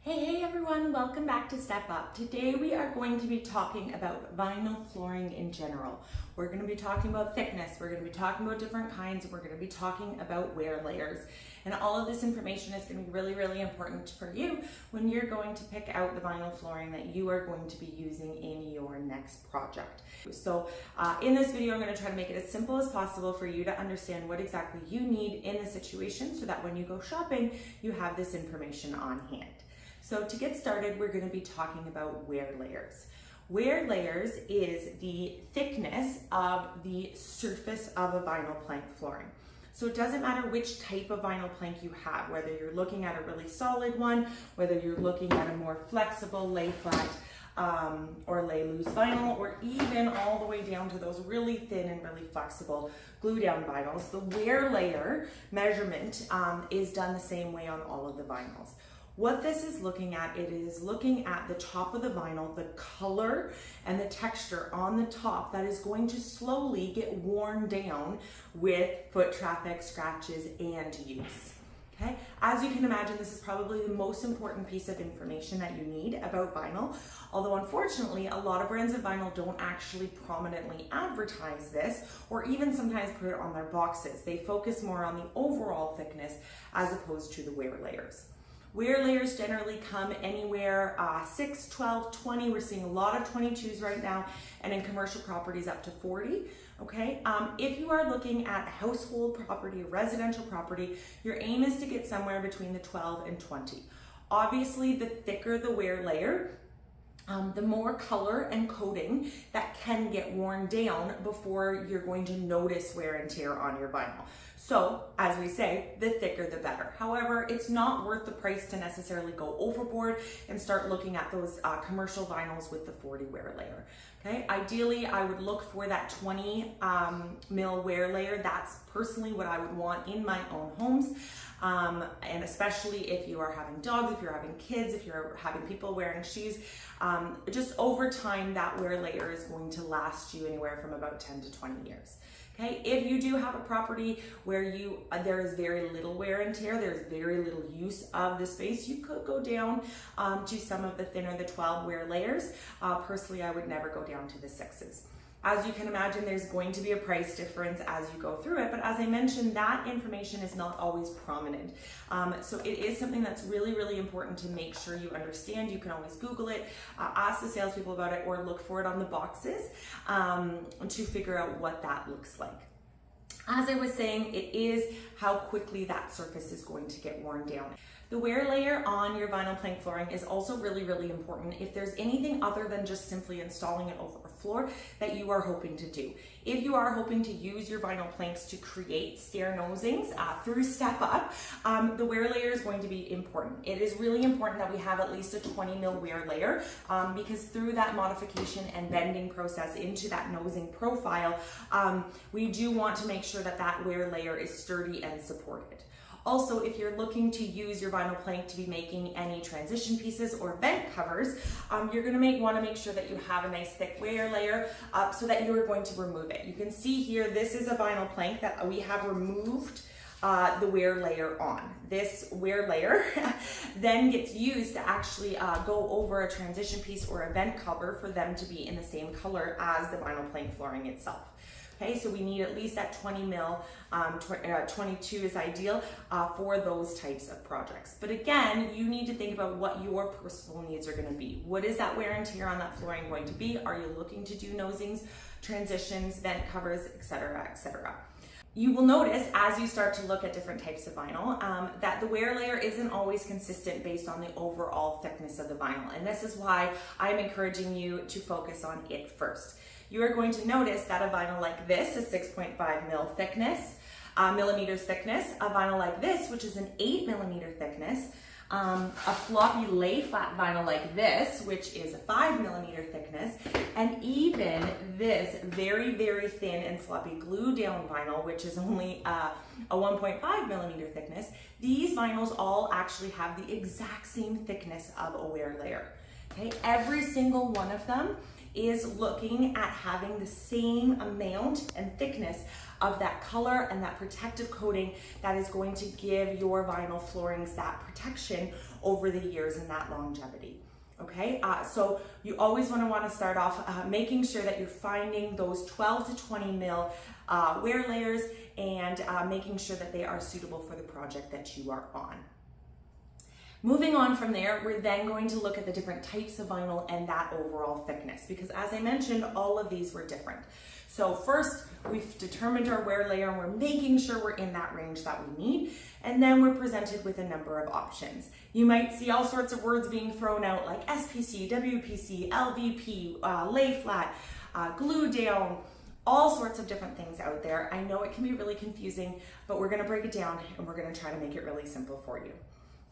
Hey everyone, welcome back to Step Up. Today we are going to be talking about vinyl flooring in general. We're going to be talking about thickness, we're going to be talking about different kinds, and we're going to be talking about wear layers. And all of this information is going to be really important for you when you're going to pick out the vinyl flooring that you are going to be using in your next project. So in this video, I'm going to try to make it as simple as possible for you to understand what exactly you need in the situation so that when you go shopping, you have this information on hand. So to get started, we're going to be talking about wear layers. Wear layers is the thickness of the surface of a vinyl plank flooring. So it doesn't matter which type of vinyl plank you have, whether you're looking at a really solid one, whether you're looking at a more flexible lay flat or lay loose vinyl, or even all the way down to those really thin and really flexible glue down vinyls. The wear layer measurement is done the same way on all of the vinyls. What this is looking at, it is looking at the top of the vinyl, the color and the texture on the top that is going to slowly get worn down with foot traffic, scratches, and use. Okay? As you can imagine, this is probably the most important piece of information that you need about vinyl. Although unfortunately, a lot of brands of vinyl don't actually prominently advertise this or even sometimes put it on their boxes. They focus more on the overall thickness as opposed to the wear layers. Wear layers generally come anywhere 6, 12, 20. We're seeing a lot of 22s right now, and in commercial properties up to 40. Okay, if you are looking at household property, residential property, your aim is to get somewhere between the 12 and 20. Obviously, the thicker the wear layer, the more color and coating that can get worn down before you're going to notice wear and tear on your vinyl. So, as we say, the thicker the better. However, it's not worth the price to necessarily go overboard and start looking at those commercial vinyls with the 40 wear layer. Okay, ideally, I would look for that 20 mil wear layer. That's personally what I would want in my own homes. And especially if you are having dogs, if you're having kids, if you're having people wearing shoes, just over time, that wear layer is going to last you anywhere from about 10 to 20 years. Okay, if you do have a property where there is very little wear and tear, there's very little use of the space, you could go down to some of the thinner, the 12 wear layers. Personally, I would never go down to the 6s. As you can imagine, there's going to be a price difference as you go through it, but as I mentioned, that information is not always prominent. So it is something that's really important to make sure you understand. You can always Google it, ask the salespeople about it, or look for it on the boxes to figure out what that looks like. As I was saying, it is how quickly that surface is going to get worn down. The wear layer on your vinyl plank flooring is also really important if there's anything other than just simply installing it over a floor that you are hoping to do. If you are hoping to use your vinyl planks to create stair nosings through Step Up, the wear layer is going to be important. It is really important that we have at least a 20 mil wear layer because through that modification and bending process into that nosing profile, we do want to make sure that that wear layer is sturdy and supported. Also, if you're looking to use your vinyl plank to be making any transition pieces or vent covers, you're going to want to make sure that you have a nice thick wear layer so that you're going to remove it. You can see here, this is a vinyl plank that we have removed the wear layer on. This wear layer then gets used to actually go over a transition piece or a vent cover for them to be in the same color as the vinyl plank flooring itself. Okay, so we need at least that 20 mil, 22 is ideal for those types of projects. But again, you need to think about what your personal needs are going to be. What is that wear and tear on that flooring going to be? Are you looking to do nosings, transitions, vent covers, etc., etc.? You will notice as you start to look at different types of vinyl that the wear layer isn't always consistent based on the overall thickness of the vinyl. And this is why I'm encouraging you to focus on it first. You are going to notice that a vinyl like this is 6.5 mil thickness, millimeters thickness. A vinyl like this, which is an 8 millimeter thickness, a floppy lay flat vinyl like this, which is a 5 millimeter thickness, and even this very thin and floppy glue down vinyl, which is only a 1.5 millimeter thickness. These vinyls all actually have the exact same thickness of a wear layer. Okay, every single one of them is looking at having the same amount and thickness of that color and that protective coating that is going to give your vinyl floorings that protection over the years and that longevity. Okay, so you always want to start off making sure that you're finding those 12 to 20 mil wear layers and making sure that they are suitable for the project that you are on. Moving on from there, we're then going to look at the different types of vinyl and that overall thickness, because as I mentioned, all of these were different. So first, we've determined our wear layer and we're making sure we're in that range that we need. And then we're presented with a number of options. You might see all sorts of words being thrown out like SPC, WPC, LVP, lay flat, glue down, all sorts of different things out there. I know it can be really confusing, but we're gonna break it down and we're gonna try to make it really simple for you.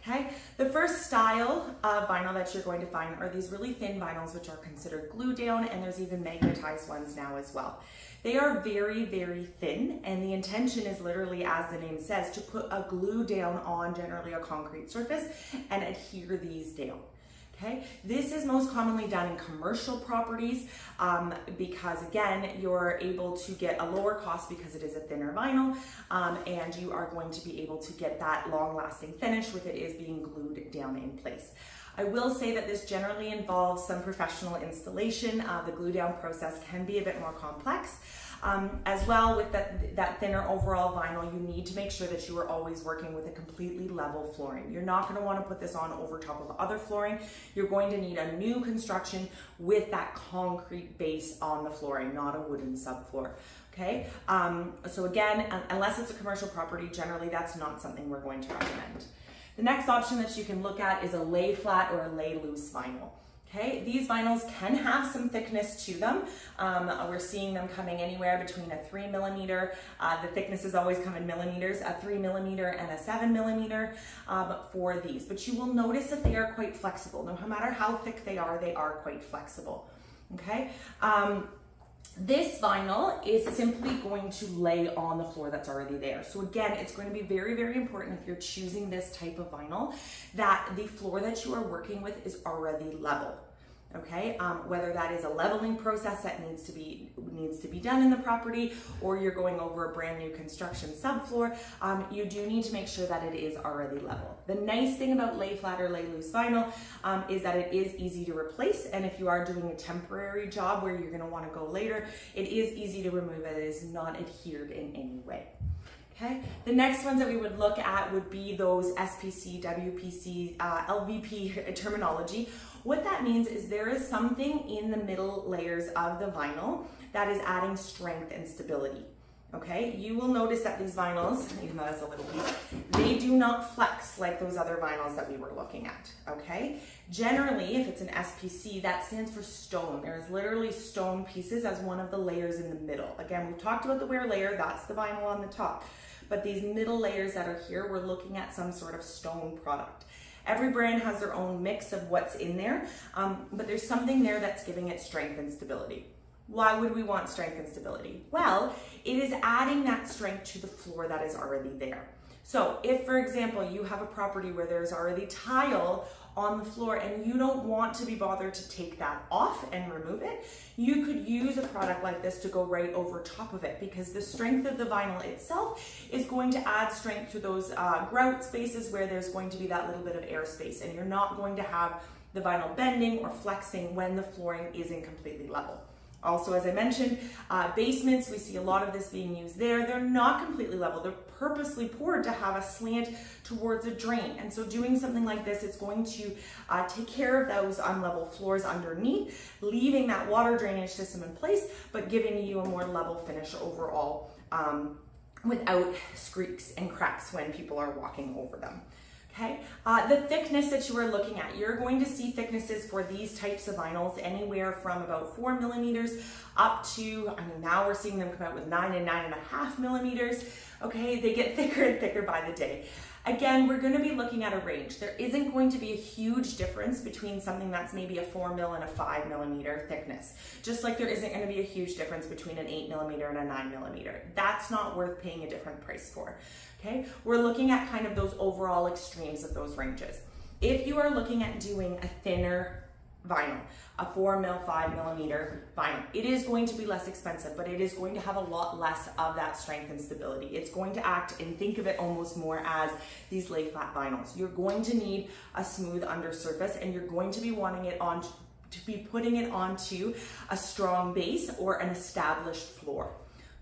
Okay, the first style of vinyl that you're going to find are these really thin vinyls, which are considered glue down, and there's even magnetized ones now as well. They are very, very thin, and the intention is literally, as the name says, to put a glue down on generally a concrete surface and adhere these down. Okay, this is most commonly done in commercial properties because again, you're able to get a lower cost because it is a thinner vinyl and you are going to be able to get that long lasting finish with it is being glued down in place. I will say that this generally involves some professional installation. The glue down process can be a bit more complex. As well, with that thinner overall vinyl, you need to make sure that you are always working with a completely level flooring. You're not going to want to put this on over top of other flooring. You're going to need a new construction with that concrete base on the flooring, not a wooden subfloor. Okay, so again, unless it's a commercial property, generally that's not something we're going to recommend. The next option that you can look at is a lay flat or a lay loose vinyl. Okay, these vinyls can have some thickness to them. We're seeing them coming anywhere between a 3 millimeter, the thicknesses always come in millimeters, a 3 millimeter and a 7 millimeter for these. But you will notice that they are quite flexible. No matter how thick they are quite flexible. Okay. This vinyl is simply going to lay on the floor that's already there. So again, it's going to be very, very important if you're choosing this type of vinyl that the floor that you are working with is already level. Okay, whether that is a leveling process that needs to be done in the property, or you're going over a brand new construction subfloor, you do need to make sure that it is already level. The nice thing about lay flat or lay loose vinyl is that it is easy to replace, and if you are doing a temporary job where you're going to want to go later, it is easy to remove. It is not adhered in any way. Okay, the next ones that we would look at would be those SPC, WPC, LVP terminology. What that means is there is something in the middle layers of the vinyl that is adding strength and stability. Okay, you will notice that these vinyls, even though that's a little piece, they do not flex like those other vinyls that we were looking at. Okay, generally, if it's an SPC, that stands for stone. There's literally stone pieces as one of the layers in the middle. Again, we've talked about the wear layer, that's the vinyl on the top. But these middle layers that are here, we're looking at some sort of stone product. Every brand has their own mix of what's in there, but there's something there that's giving it strength and stability. Why would we want strength and stability? Well, it is adding that strength to the floor that is already there. So if, for example, you have a property where there's already tile on the floor and you don't want to be bothered to take that off and remove it, you could use a product like this to go right over top of it, because the strength of the vinyl itself is going to add strength to those grout spaces where there's going to be that little bit of air space, and you're not going to have the vinyl bending or flexing when the flooring isn't completely level. Also, as I mentioned, basements, we see a lot of this being used there. They're not completely level. They're purposely poured to have a slant towards a drain. And so doing something like this, it's going to take care of those unlevel floors underneath, leaving that water drainage system in place, but giving you a more level finish overall without screaks and cracks when people are walking over them. Okay, the thickness that you are looking at, you're going to see thicknesses for these types of vinyls anywhere from about 4 millimeters up to, I mean, now we're seeing them come out with 9 and 9.5 millimeters. Okay, they get thicker and thicker by the day. Again, we're going to be looking at a range. There isn't going to be a huge difference between something that's maybe a 4 mil and a 5 millimeter thickness. Just like there isn't going to be a huge difference between an 8 millimeter and a 9 millimeter. That's not worth paying a different price for. Okay, we're looking at kind of those overall extremes of those ranges. If you are looking at doing a thinner vinyl, a 4mm, 5mm vinyl. It is going to be less expensive, but it is going to have a lot less of that strength and stability. It's going to act, and think of it almost more as these lay flat vinyls. You're going to need a smooth undersurface, and you're going to be wanting it on to be putting it onto a strong base or an established floor.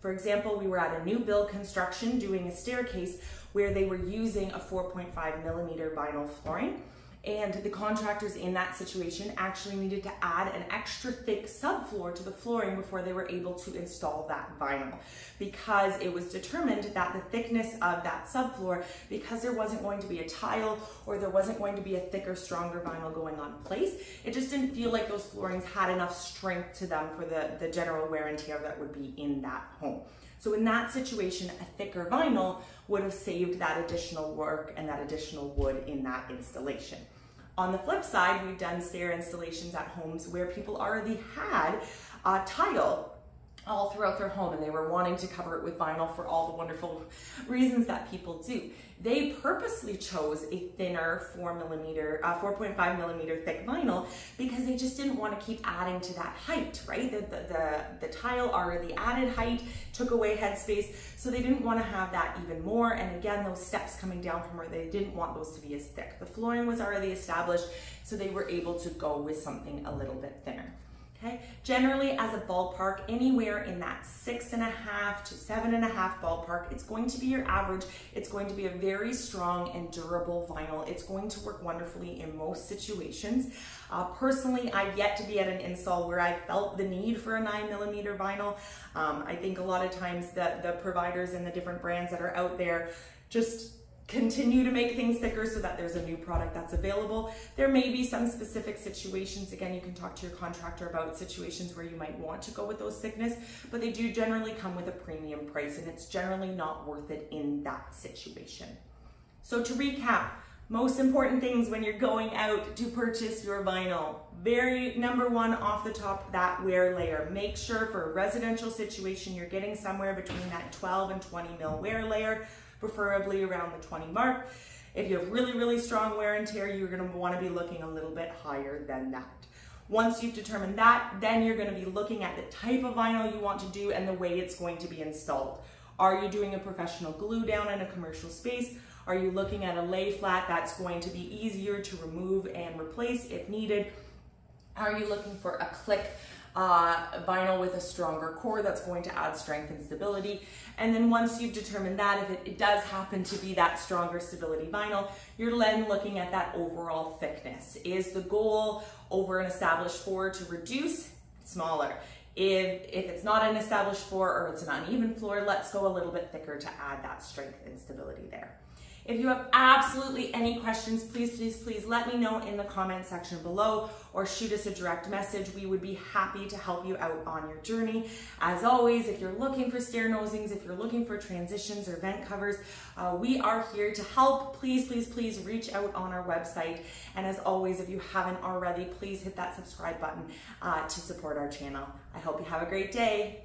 For example, we were at a new build construction doing a staircase where they were using a 4.5mm vinyl flooring, and the contractors in that situation actually needed to add an extra thick subfloor to the flooring before they were able to install that vinyl, because it was determined that the thickness of that subfloor, because there wasn't going to be a tile or there wasn't going to be a thicker, stronger vinyl going on place, it just didn't feel like those floorings had enough strength to them for the general wear and tear that would be in that home. So in that situation, a thicker vinyl would have saved that additional work and that additional wood in that installation. On the flip side, we've done stair installations at homes where people already had tile all throughout their home and they were wanting to cover it with vinyl for all the wonderful reasons that people do. They purposely chose a thinner 4.5mm thick vinyl because they just didn't want to keep adding to that height, right? The tile already added height, took away headspace, so they didn't want to have that even more. And again, those steps coming down from where they didn't want those to be as thick. The flooring was already established, so they were able to go with something a little bit thinner. Okay. Generally, as a ballpark, anywhere in that 6.5 to 7.5 ballpark, it's going to be your average. It's going to be a very strong and durable vinyl. It's going to work wonderfully in most situations. Personally, I've yet to be at an install where I felt the need for a 9mm vinyl. I think a lot of times the providers and the different brands that are out there just continue to make things thicker so that there's a new product that's available. There may be some specific situations, again, you can talk to your contractor about situations where you might want to go with those thickness, but they do generally come with a premium price, and it's generally not worth it in that situation. So to recap, most important things when you're going out to purchase your vinyl. Very number one off the top, that wear layer. Make sure for a residential situation you're getting somewhere between that 12 and 20mm wear layer, preferably around the 20 mark. If you have really, really strong wear and tear, you're going to want to be looking a little bit higher than that. Once you've determined that, then you're going to be looking at the type of vinyl you want to do and the way it's going to be installed. Are you doing a professional glue down in a commercial space? Are you looking at a lay flat that's going to be easier to remove and replace if needed? Are you looking for a click vinyl with a stronger core that's going to add strength and stability? And then once you've determined that, if it does happen to be that stronger stability vinyl, you're then looking at that overall thickness. Is the goal over an established floor to reduce? Smaller. If it's not an established floor or it's an uneven floor, let's go a little bit thicker to add that strength and stability there. If you have absolutely any questions, please let me know in the comment section below or shoot us a direct message. We would be happy to help you out on your journey. As always, if you're looking for stair nosings, if you're looking for transitions or vent covers, we are here to help. Please reach out on our website. And as always, if you haven't already, please hit that subscribe button to support our channel. I hope you have a great day.